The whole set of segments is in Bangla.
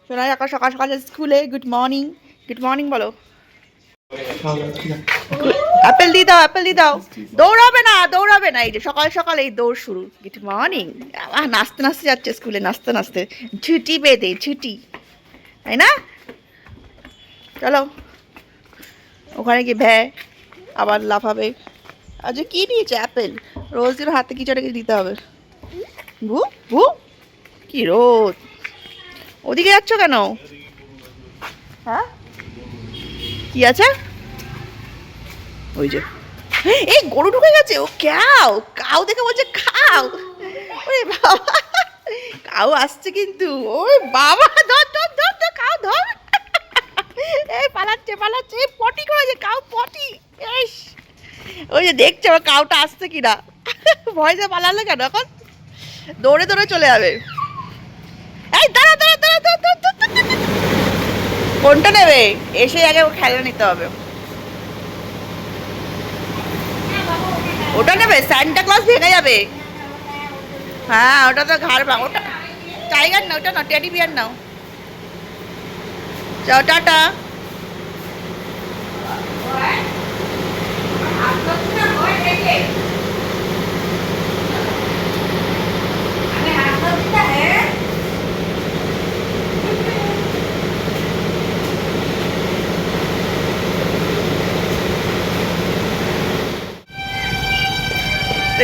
শোনা সকাল সকাল সকাল স্কুলে গুড মর্নিং বলো। অ্যাপেল দিয়ে দাও, অ্যাপেল দিয়ে দাও। দৌড়াবে না, এই যে সকাল সকাল এই দৌড় শুরু। Good morning. নাচতে নাচতে যাচ্ছে স্কুলে, নাচতে নাচতে ছুটি বেঁধে, ছুটি, তাই না? চলো ওখানে গিয়ে আবার লাফাবে। আচ্ছা কি দিয়েছে? অ্যাপেল। রোজ দিন হাতে কিছু একটা কিছু দিতে হবে। ভু ভু, কি রোদ! ওদিকে যাচ্ছ কেন? হ্যাঁ কি আছে? ওই যে এই গরু ঢুকে গেছে। ও কাউ দেখে বলছে খাও। ওরে বাবা, কাউ আসছে কিন্তু। ওরে বাবা, ধর ধর ধর ধর, কাউ ধর। এই পালাচ্ছে, পটি করেছে কাউ, পটি। এস, ওই যে দেখছে আমার কাউটা আসছে কিনা। ভয়তে পালালে কেন? এখন দৌড়ে দৌড়ে চলে যাবে। এই দাঁড়া দাঁড়া দাঁড়া দাঁড়া, কোনটা নেবে? এসে আগে খেলা নিতে হবে। ওটা নেবে? সান্টা ক্লজ ভেঙে যাবে। হ্যাঁ ওটা তো ঘাড় ভাঙ। ওটা টাইগার না, ওটা না, টেডি বিয়ার নাও। যাও, টাটা।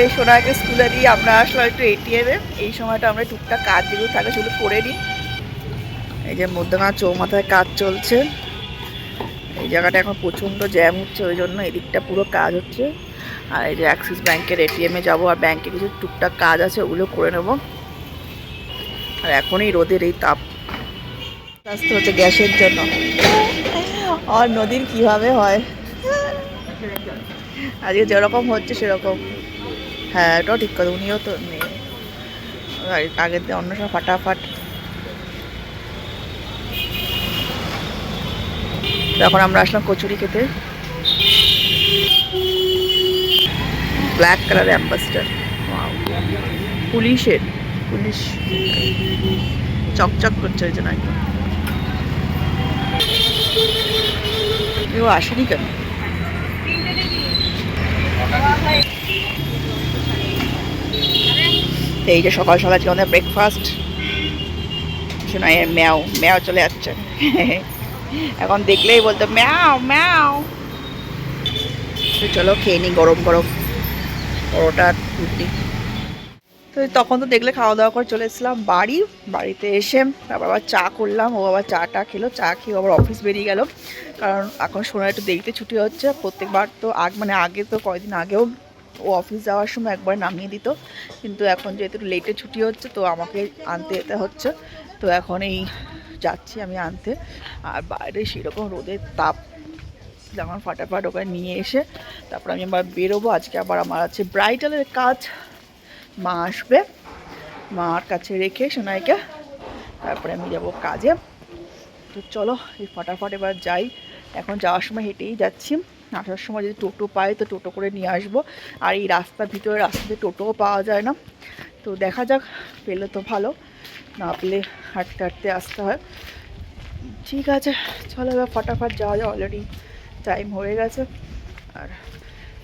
এই সোনাকে স্কুলে দিয়ে আমরা আসলাম একটু এটিএমে। এই সময়টা আমরা টুকটাক কাজ যেগুলো থাকে সেগুলো করে নিই। এই যে মধ্যখানে চৌমাথায় কাজ চলছে। এই জায়গাটা এখন প্রচণ্ড জ্যাম হচ্ছে, ওই জন্য এদিকটা পুরো কাজ হচ্ছে। আর এই যে অ্যাক্সিস ব্যাংকের এটিএমে যাবো, আর ব্যাংকে কিছু টুকটাক কাজ আছে, ওগুলো করে নেবো। আর এখনই রোদের এই তাপ আসতে হচ্ছে গ্যাসের জন্য। আর নদীর কিভাবে হয় আজকে, যেরকম হচ্ছে সেরকম। হ্যাঁ এটাও ঠিক কথা, উনিও তো নেই আগের দিন, অন্য সময় ফাটাফাট। এখন আমরা আসলাম কচুরি খেতে। ব্ল্যাক কালার অ্যাম্বাসেডার, পুলিশ চকচক করছে ওই জন্য একদম। কেউ আসেনি কেন? এই যে সকাল সকাল আজকে আমাদের ব্রেকফাস্ট। শোনা ম্যাও চলে যাচ্ছে। এখন দেখলেই বলতো ম্যাও। চলো খেয়ে নি গরম গরম পরোটা রুটি। তো তখন তো দেখলে খাওয়া দাওয়া করে চলে এসেছিলাম বাড়িতে এসে তারপর আবার চা করলাম। ও আবার চাটা খেলো, চা খেয়ে আবার অফিস বেরিয়ে গেল। কারণ এখন শোনা একটু দেরিতে ছুটি হচ্ছে। প্রত্যেকবার তো আগে তো কয়েকদিন আগেও ও অফিস যাওয়ার সময় একবার নামিয়ে দিত, কিন্তু এখন যেহেতু লেটে ছুটি হচ্ছে তো আমাকে আনতে যেতে হচ্ছে। তো এখন এই যাচ্ছি আমি আনতে। আর বাইরে সেরকম রোদের তাপ, যেমন ফাটাফাট ওখানে নিয়ে এসে তারপর আমি আবার বেরোবো। আজকে আবার আমার আছে ব্রাইডালের কাজ। মা আসবে, মার কাছে রেখে সোনাইকে তারপরে আমি যাব কাজে। তো চলো এই ফটাফট এবার যাই। এখন যাওয়ার সময় হেঁটেই যাচ্ছি, আসার সময় যদি টোটো পাই তো টোটো করে নিয়ে আসবো। আর এই রাস্তাতে টোটোও পাওয়া যায় না। তো দেখা যাক, পেলে তো ভালো, না পেলে হাঁটতে হাঁটতে আসতে হয়। ঠিক আছে চলো এবার ফটাফট যাওয়া যায়, অলরেডি টাইম হয়ে গেছে। আর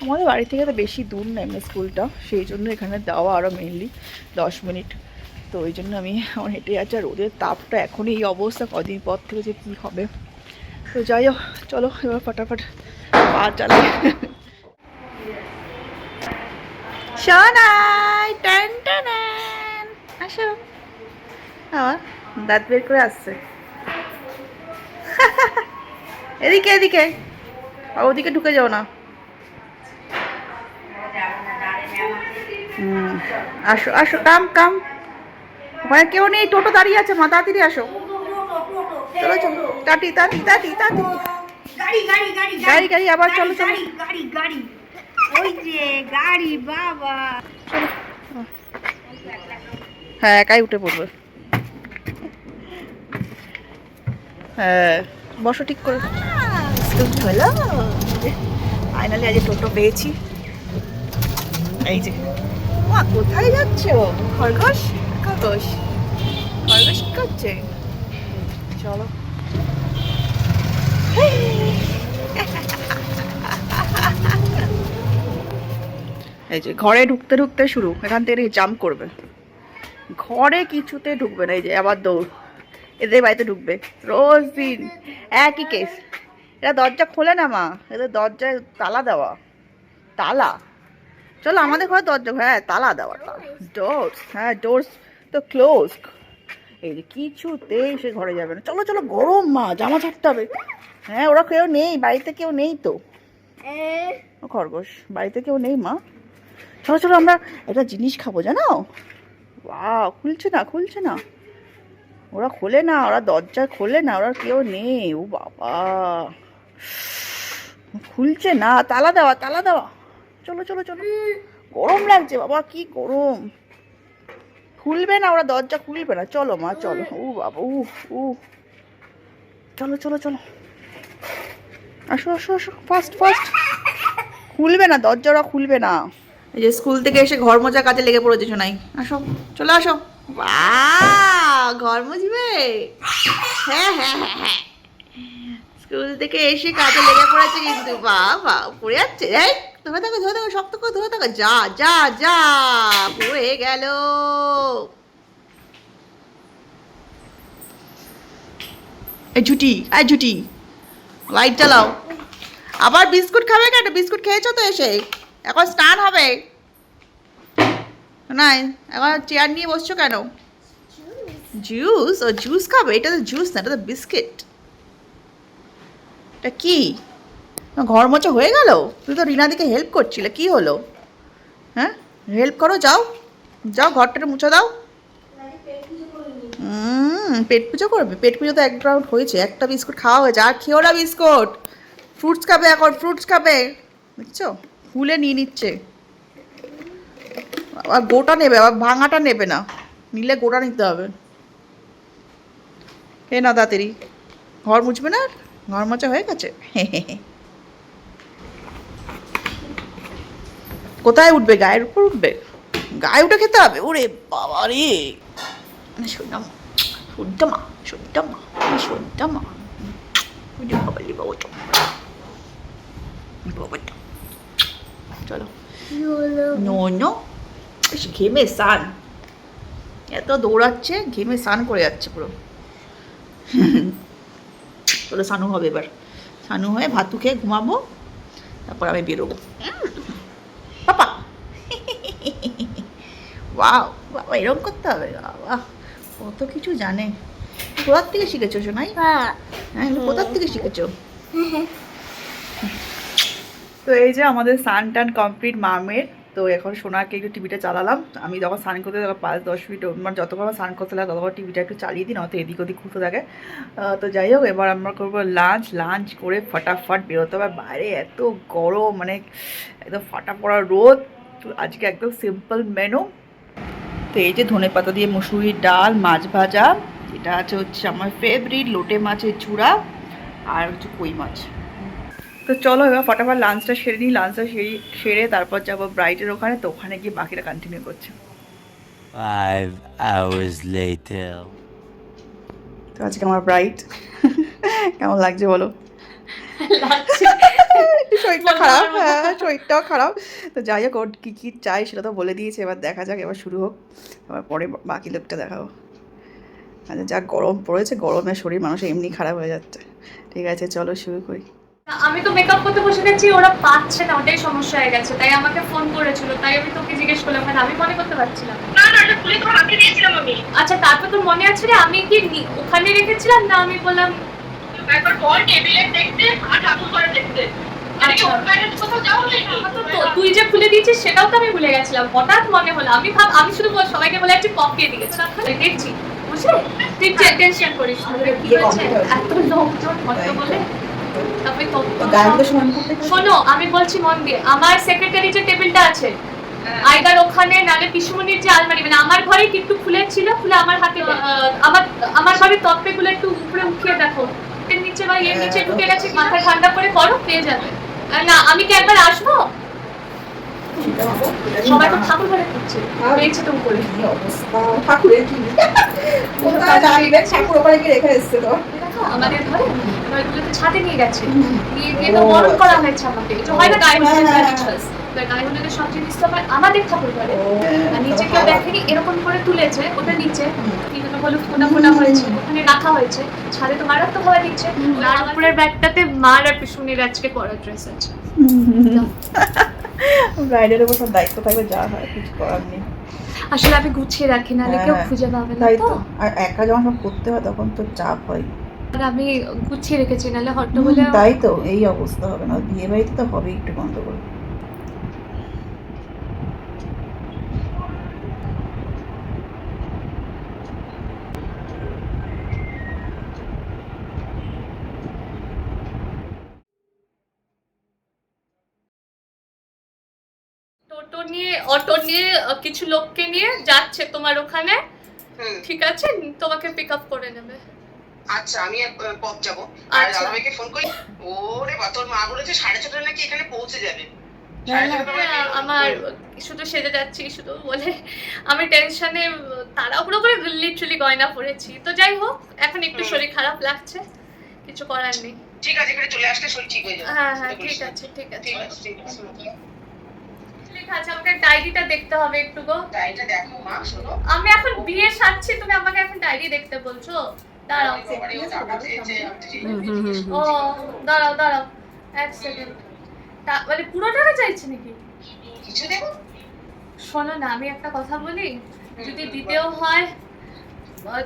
আমাদের বাড়ি থেকে তো বেশি দূর না এমনি স্কুলটা, সেই জন্য এখানে দেওয়া আরও মেনলি 10 মিনিট। তো ওই জন্য আমি আমার হেঁটে যাচ্ছি। আর রোদের তাপটা এখনই এই অবস্থা, কদিন পর থেকে যে কী হবে। তো যাই হোক চলো এবার ফটাফট পা চালাই। সোনাই টান টান, আসো। আমার দাঁত বের করে আসছে। এদিকে আর ওদিকে ঢুকে যাও না। আসো কাম। ওখানে কেউ নেই, টোটো দাঁড়িয়ে আছে, মা তাড়াতাড়ি আসো। চলো টাটি গাড়ি আবার চলো। গাড়ি ওই যে গাড়ি বাবা। হ্যাঁ একাই উঠে পড়বে। হ্যাঁ বসো ঠিক করে। হলো ফাইনালি আজ টোটো পেয়েছি। এই যে মা কোথায় যাচ্ছ? খরগোশ কি করছে? চলো। এই যে ঘরে ঢুকতে ঢুকতে শুরু, এখান থেকে জাম্প করবে, ঘরে কিছুতে ঢুকবে না। এই যে আবার দৌড়, এদের বাড়িতে ঢুকবে রোজ দিন একই কেস। এরা দরজা খোলে না মা, এদের দরজায় তালা দেওয়া, তালা। চলো আমাদের ঘরে দরজা, হ্যাঁ তালা দেওয়া, ডোরস, হ্যাঁ ডোরস তো ক্লোজ। এই যে কিছুতেই সে ঘরে যাবে না। চলো চলো, গরম মা, জামা ছাড়তে হবে। হ্যাঁ ওরা কেউ নেই বাড়িতে, কেউ নেই তো। ও খরগোশ, বাড়িতে কেউ নেই মা। চলো চলো, আমরা একটা জিনিস খাবো জানো। বাহ, খুলছে না খুলছে না, ওরা খোলে না, ওরা দরজা খোলে না, ওরা কেউ নেই। ও বাবা, খুলছে না, তালা দেওয়া তালা দেওয়া। চলো চলো চলো, গরম লাগছে বাবা, কি গরম, খুলবে না ওরা, দরজা খুলবে না। চলো মা চলো। ও বাবা, উ চলো চলো চলো, আসো আসো আসো, ফাস্ট ফাস্ট। খুলবে না দরজা, ওরা খুলবে না। এই যে স্কুল থেকে এসে ঘর মোছা কাজে লেগে পড়েছে শোনাই। আসো, চলে আসো। বাহ, ঘর মুছবে, হ্যাঁ হ্যাঁ হ্যাঁ হ্যাঁ, স্কুল থেকে এসে কাজে লেগে পড়েছে কিন্তু। বাহ বাহ, পড়ে যাচ্ছে। এই ধরে থাকো ধরে থাকো, শক্ত করে ধরে থাকো। যা যা যা, পড়ে গেল। এই ঝুটি, এই ঝুটি, লাইট জ্বালাও। আবার বিস্কুট খাবে কেন? বিস্কুট খেয়েছো তো এসে, এখন স্নান হবে। নাই, এখন চেয়ার নিয়ে বসছো কেন? জুস? ও জুস খাবে? এটা তো জুস না, এটা তো বিস্কিট। এটা কি? ঘর মোছা হয়ে গেল? তুই তো রিনাদিকে হেল্প করছিলে, কি হলো? হ্যাঁ হেল্প করো, যাও যাও, ঘরটা মুছে দাও। পেট পুজো করবে? পেট পুজো তো এক রাউন্ড হয়েছে, একটা বিস্কুট খাওয়া হয়েছে, আর খেও না বিস্কুট। ফ্রুটস খাবে এখন, ফ্রুটস খাবে, বুঝছো? ফুলে নিয়ে নিচ্ছে। আবার গোটা নেবে, আবার ভাঙাটা নেবে না, নিলে গোটা নিতে হবে। হে না তাড়াতাড়ি, ঘর মুছবে না? ঘর মোছা হয়ে গেছে। কোথায় উঠবে? গায়ের উপর উঠবে? গায়ে উঠে খেতে হবে? ওরে বাবা রে, শোনা মা, শোনটা মা, শোনটা মা, শোনটা মা, চলো। নো নো, ঘেমে স্নান, এত দৌড়াচ্ছে, ঘেমে স্নান করে যাচ্ছে পুরো। চলো সানু হবে এবার, সানু হয়ে ভাতু খেয়ে ঘুমাবো, তারপর আমি বেরোবো। পাপা, বাহ বাবা, এরকম করতে হবে? বাবা কত কিছু জানে। কোথার থেকে শিখেছো শোনাই? হ্যাঁ, কোথার থেকে শিখেছো? তো এই যে আমাদের স্নান টান কমপ্লিট মামের। তো এখন সোনাকে একটু টিভিটা চালালাম। আমি যখন স্নান করতে থাকো 5-10 মিনিট, মানে যতক্ষণ আমার স্নান করতে লাগে ততক্ষণ টিভিটা একটু চালিয়ে দিই, নয়তো এদিক ওদিক ঘুরতে থাকে। তো যাই হোক, এবার আমরা করবো লাঞ্চ করে ফটাফট বেরোতে হবে বাইরে, এত গরম, মানে একদম ফাটা পড়া রোদ। তো আজকে একদম সিম্পল মেনু। তো এই যে ধনেপাতা দিয়ে মুসুরির ডাল, মাছ ভাজা, এটা আছে হচ্ছে আমার ফেভারিট লোটে মাছের চূড়া, আর হচ্ছে কই মাছ। তো চলো এবার ফটাফট লাঞ্চটা সেরে নিই। লাঞ্চটা সেরে তারপর যাবো ব্রাইটের ওখানে, তো ওখানে গিয়ে বাকিটা কন্টিনিউ করছে। 5 hours later. তো আজকে আমার ব্রাইট, কেমন লাগছে বলো? শরীরটা খারাপ, হ্যাঁ শরীরটাও খারাপ। তো যাই হোক, ওর কী কী চাই সেটা তো বলে দিয়েছে, এবার দেখা যাক, এবার শুরু হোক, এবার পরে বাকি লোকটা দেখাবো। আচ্ছা, যা গরম পড়েছে, গরমে শরীর মানুষের এমনি খারাপ হয়ে যাচ্ছে। ঠিক আছে চলো শুরু করি। আমি তো মেকআপ করতে বসে গেছি, ওরা পাচ্ছে না, ওটাই সমস্যা হয়ে গেছে, তাই আমাকে ফোন করেছিল, তাই আমি তোকে জিজ্ঞেস করলাম, মানে আমি মনে করতে পারছিলাম না। না, এটা খুলে তোমার হাতে দিয়েছিলাম আমি। আচ্ছা, তারপর তোর মনে আছে রে আমি কি ওখানে রেখেছিলাম না? আমি বললাম একবার বল টেবিলে দেখতে আর ঠাকুর ঘরে দেখতে। তুই যে খুলে দিয়েছিস সেটাও তো আমি ভুলে গেছিলাম, হঠাৎ মনে হলো। আমি শুধু সবাইকে বলে একটু কফ দিয়ে দিয়েছি, দেখছি বুঝলি? তুই টেনশন করিস না, কি হয়েছে এত লোকজন কথা বলে। শোনো, আমি বলছি মন দিয়ে, আমার সেক্রেটারি যে টেবিলটা আছে আইদার ওখানে, নালে পিসুমনির যে আলমারি, মানে আমার ঘরে কিন্তু খুলে ছিল, খুলে আমার হাতে, আমার ঘরের তত্ত্বগুলো একটু উপরে উঠিয়ে দেখো, এর নিচে বা এর নিচে ঢুকে গেছে, মাথা ঠান্ডা করে করো, পেয়ে যাবে। না আমি কি একবার আসবো? সবাই তো ঠাকুর ঘরে খুঁজছে, পেয়েছে তো উপরে। কি অবস্থা ঠাকুরের, কি কোথায় রাখবে ঠাকুর ওপরে কি রেখে এসেছে তো? দেখো আমাদের ঘরে নয়গুলোতে ছাদে নিয়ে গেছে, নিয়ে গিয়ে তো বরণ করা হয়েছে আমাকে। এটা হয় না গায়ে হলুদের রিচুয়ালস, গায়ে হলুদের সব জিনিস তো হয় আমাদের ঠাকুর ঘরে। আর নিচে কেউ দেখেনি, এরকম করে তুলেছে ওটা নিচে, কিন্তু হলুদ ফোটা ফোটা হয়েছে, ওখানে রাখা হয়েছে। ছাদে তো মারাত্মক হাওয়া দিচ্ছে। আর উপরের ব্যাগটাতে মার আর পিছনের আজকে পরা ড্রেস আছে। ব্রাইডের উপর সব দায়িত্ব থাকবে, যা হয় কিছু করার নেই। আসলে আমি গুছিয়ে রাখি, নাহলে কেউ খুঁজে পাবে না তাই তো। তো, আর একা যখন সব করতে হয় তখন তো চাপ হয়। আর আমি গুছিয়ে রেখেছি, নাহলে হট্টগোলে। তাই তো, এই অবস্থা হবে না, বিয়ে বাড়িতে তো হবে একটু গন্ডগোল। অটো নিয়ে কিছু লোককে নিয়ে যাচ্ছে তোমার ওখানে, ঠিক আছে? তোমাকে পিক আপ করে নেবে। আচ্ছা, আমি পথ যাবো। আর দাদাভাইকে ফোন করি। ওরে বা, তোর মা বলেছে 6:30 নাকি এখানে পৌঁছে যাবে। আমার শুধু সেজে যাচ্ছি শুধু বলে আমি টেনশনে তাড়াহুড়ো করে লিটারালি গয়না পরেছি। তো যাই হোক, এখন একটু শরীর খারাপ লাগছে, কিছু করার নেই। ঠিক আছে, এখানে চলে আসলে শরীর ঠিক হয়ে যাবে। হ্যাঁ হ্যাঁ, ঠিক আছে ঠিক আছে। ঠিক আছে, ঠিক আছে। আচ্ছা, আমাকে ডায়েরিটা দেখতে হবে একটু গো। ডায়েরিটা দেখো মা, শোনো। আমি এখন বিয়ে সাজছি, তুমি আমাকে এখন ডায়েরি দেখতে বলছো? দাঁড়াও। ও দাঁড়াও দাঁড়াও, এক সেকেন্ড। মানে পুরো টাকা চাইছে নাকি? কিছু দেবো? শোনো না, আমি একটা কথা বলি, যদি দিতেও হয়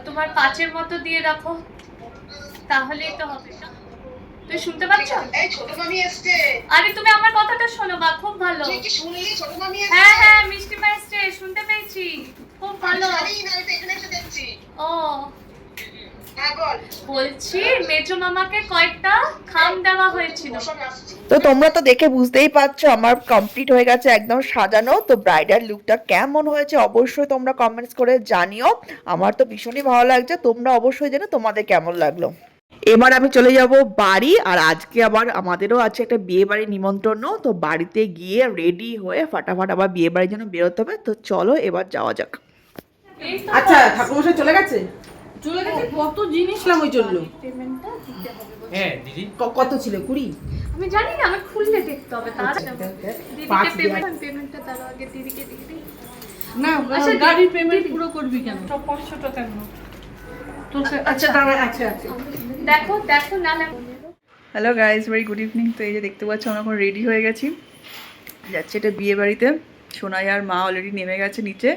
তোমার 5-এর মতো দিয়ে রাখো, তাহলেই তো হবে। তুই শুনতে পাচ্ছ? এই ছোট মামি এসছে। আরে তুমি আমার কথাটা শোনো বা, খুব ভালো। তুই কি শুনলি? ছোট মামি এসছে। হ্যাঁ হ্যাঁ, মিষ্টি মা এসছে, শুনতে পেয়েছি, খুব ভালো। জানি না, আমি তো এখানে এসে দেখছি। ও হ্যাঁ বল। বলছি মেজো মামাকে কয়েকটা খাম দেওয়া হয়েছিল। তো তোমরা তো দেখে বুঝতেই পারছো আমার কমপ্লিট হয়ে গেছে একদম সাজানো। তো ব্রাইডাল লুকটা কেমন হয়েছে অবশ্যই তোমরা কমেন্টস করে জানিও। আমার তো ভীষণই ভালো লাগছে, তোমরা অবশ্যই জানো তোমাদের কেমন লাগলো। এবার আমি চলে যাব বাড়ি, আর আজকে আবার আমাদেরও আছে একটা বিয়ে বাড়ির নিমন্ত্রণ। তো বাড়িতে গিয়ে রেডি হয়ে ফাটাফাট আবার বিয়ে বাড়ির জন্য বেরোতে হবে। তো চলো এবার যাওয়া যাক। আচ্ছা, ঠাকুরমশাই চলে গেছে? চলে গেছে, কত জিনিস নাম ওই জন্য। পেমেন্টটা দিতে হবে। হ্যাঁ দিদি, কত ছিল? 20? আমি জানি না, আমি খুললে দেখতে হবে। তার পাঁচ দিদিকে দেওয়া। পেমেন্টটা তার আগে দিদিকে দিয়ে দিই। না, আচ্ছা, গাড়ির পেমেন্ট পুরো করবি কেন? ছোট কেন? আচ্ছা দাঁড়া, আচ্ছা আচ্ছা। দেখো দেখো, না না। Hello guys, very good evening. তো এই যে দেখতে পাচ্ছ আমরা এখন রেডি হয়ে গেছি, যাচ্ছে এটা বিয়ে বাড়িতে। সোনাই আর মা অলরেডি নেমে গেছে নিচে।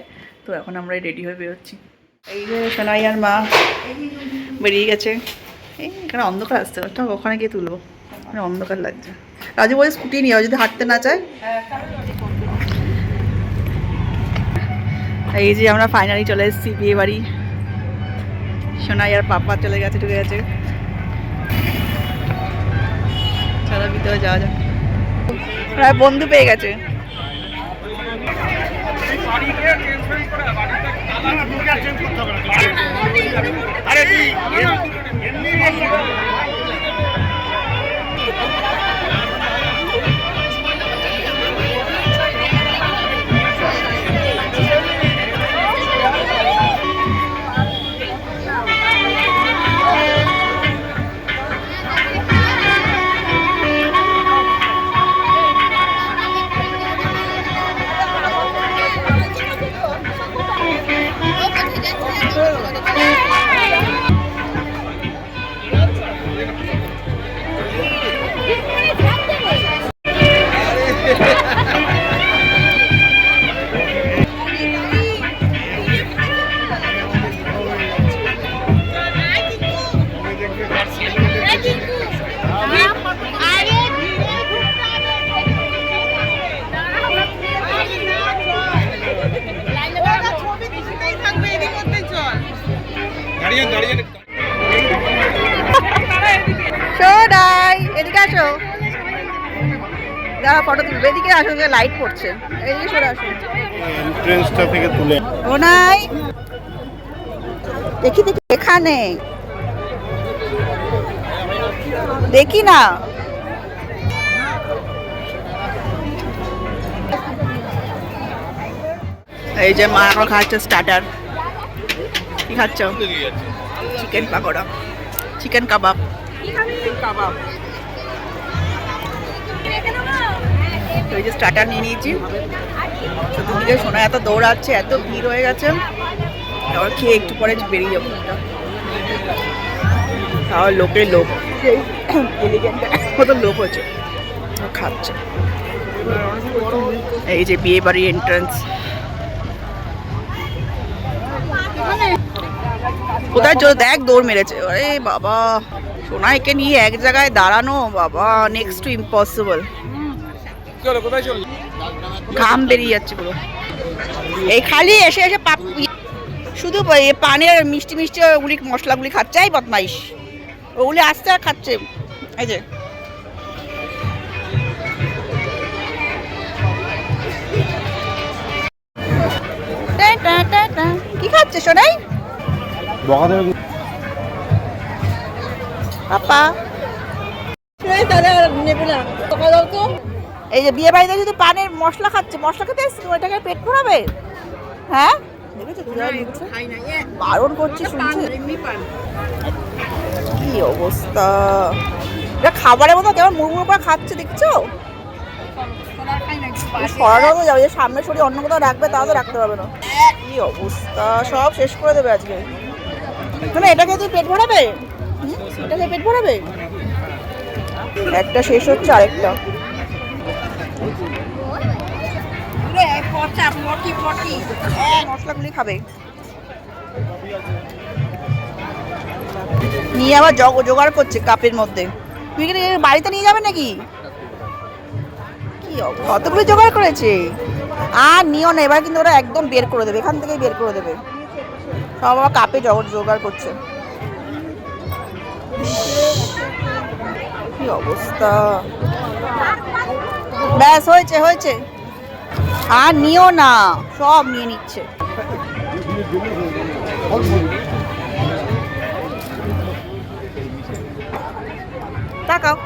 তো এখন আমরা রেডি হয়ে বেরোচ্ছি। এই যে সোনাই আর মা বেরিয়ে গেছে। এই এখানে অন্ধকার আসতে হবে, ঠিক ওখানে গিয়ে তুলবো, মানে অন্ধকার লাগছে। রাজু বলে স্কুটি নিয়ে যদি হাঁটতে না চায়। এই যে আমরা ফাইনালি চলে এসেছি বিয়ে বাড়ি। সোনাই আর পাপা চলে গেছে, ঢুকে গেছে। চলো ভিতরে যাওয়া যাক। প্রায় বন্ধু পেয়ে গেছে। সোনাই এদিকে আসো, দাঁড়া ফটো তুলবে। এদিকে আসো, লাইট পড়ছে। এদিকে সরে আসো, এন্ট্রেন্সটা থেকে তুলে। সোনাই দেখি দেখি, এখানে দেখি না। এই যে মা এখন খাচ্ছে স্টার্টার। কি খাচ্ছ? চিকেন পাকোড়া, চিকেন কাবাব। কাবাব ওই যে স্টার্টার নিয়ে নিয়েছি। তো তুমি যে শোনা এত দৌড়াচ্ছে, এত ভিড় হয়ে গেছে, আবার খেয়ে একটু পরে বেরিয়ে যাবো। তাহলে লোকের লোক, সেই এলিগেন্টের মতো লোক হচ্ছে, খাচ্ছে। এই যে বিয়ে বাড়ির এন্ট্রান্স। কোথায় চলো দেখ, দৌড় মেরেছে। আরে বাবা, সোনাইকে নিয়ে এক জায়গায় দাঁড়ানো বাবা, নেক্সট টু ইম্পসিবল। ঘাম বেরিয়ে যাচ্ছে পুরো। এই খালি এসে এসে শুধু পানের মিষ্টি মিষ্টি ওগুলি মশলাগুলি খাচ্ছে। এই বদমাইশ, ওগুলি আসতে আর খাচ্ছে। এই যে কি খাচ্ছে সোনাই? পাপা এই যে বিয়ে বাড়িতে যদি পানের মশলা খাচ্ছে, মশলা খেতে এসছি, ওইটাকে পেট ভরাবে? হ্যাঁ বারণ করছি, শুনছি। কি অবস্থা, এটা খাবারের মতো কেমন মুড়মুড় করে খাচ্ছে, দেখছো? সরানো যাবে, সামনে সরিয়ে অন্য কোথাও রাখবে, তাও তো রাখতে পারবে না। কি অবস্থা, সব শেষ করে দেবে আজকে। মানে এটাকে তুই পেট ভরাবে? এটাকে পেট ভরাবে? একটা শেষ হচ্ছে, আরেকটা। মশলাগুলি খাবে নিয়ে, আবার জোগাড় করছে কাপের মধ্যে। তুই কি বাড়িতে নিয়ে যাবে নাকি? কি কতগুলি জোগাড় করেছে। আর নিও না, এবার কিন্তু ওরা একদম বের করে দেবে, এখান থেকেই বের করে দেবে সব। আবার কাপে জোগাড় করছে। কি অবস্থা, ব্যাস হয়েছে হয়েছে, আর নিও না, সব নিয়ে নিচ্ছে। তাকাও,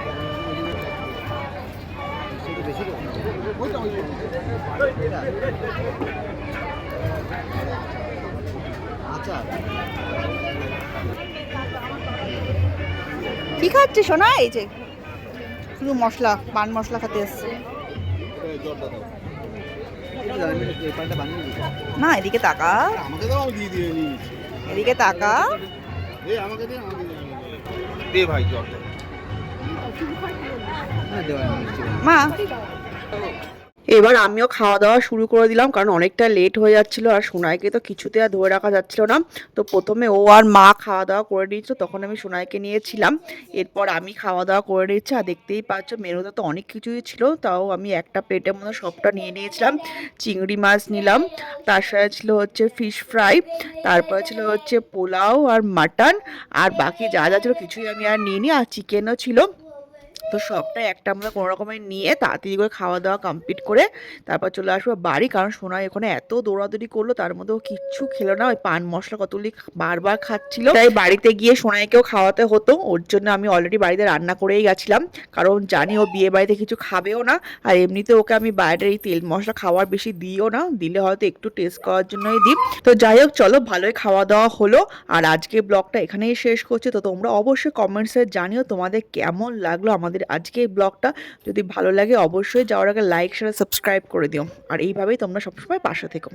কি খাচ্ছে সোনা? এই যে শুধু মশলা, পান মশলা খেতে এসছে। না এদিকে তাকা, এদিকে তাকা। মা এবার আমিও খাওয়া দাওয়া শুরু করে দিলাম, কারণ অনেকটা লেট হয়ে যাচ্ছিল, আর সোনাইকে তো কিছুতে আর ধরে রাখা যাচ্ছিল না। তো প্রথমে ও আর মা খাওয়া দাওয়া করে নিয়েছিল, তখন আমি সোনাইকে নিয়েছিলাম। এরপর আমি খাওয়া দাওয়া করে নিচ্ছি। আর দেখতেই পাচ্ছ মেনুতে তো অনেক কিছুই ছিল, তাও আমি একটা প্লেটের মধ্যে সবটা নিয়ে নিয়েছিলাম। চিংড়ি মাছ নিলাম, তার সাথে ছিল হচ্ছে ফিশ ফ্রাই, তারপর ছিল হচ্ছে পোলাও আর মাটন, আর বাকি যা যা ছিল কিছুই আমি আর নিইনি। আর চিকেনও ছিল। তো সবটাই একটা আমরা কোনো রকমের নিয়ে তাড়াতাড়ি করে খাওয়া দাওয়া কমপ্লিট করে তারপর চলে আসবো বাড়ি। কারণ সোনা ওখানে এত দৌড়াদৌড়ি করলো, তার মধ্যেও কিচ্ছু খেলো না, ওই পান মশলা কতগুলি বারবার খাচ্ছিল। তাই বাড়িতে গিয়ে সোনাইকেও খাওয়াতে হতো, ওর জন্য আমি অলরেডি বাড়িতে রান্না করেই গেছিলাম, কারণ জানি ও বিয়ে বাড়িতে কিছু খাবেও না। আর এমনিতে ওকে আমি বাইরের এই তেল মশলা খাওয়ার বেশি দিও না, দিলে হয়তো একটু টেস্ট করার জন্যই দিই। তো যাই হোক, চলো ভালোই খাওয়া দাওয়া হলো, আর আজকে ব্লগটা এখানেই শেষ করছি। তো তোমরা অবশ্যই কমেন্টসে জানিও তোমাদের কেমন লাগলো আমাদের আজকে এই ব্লগটা। যদি ভালো লাগে অবশ্যই যাওয়ার আগে লাইক শেয়ার সাবস্ক্রাইব করে দিও, আর এইভাবেই তোমরা সবসময় পাশে থেকো।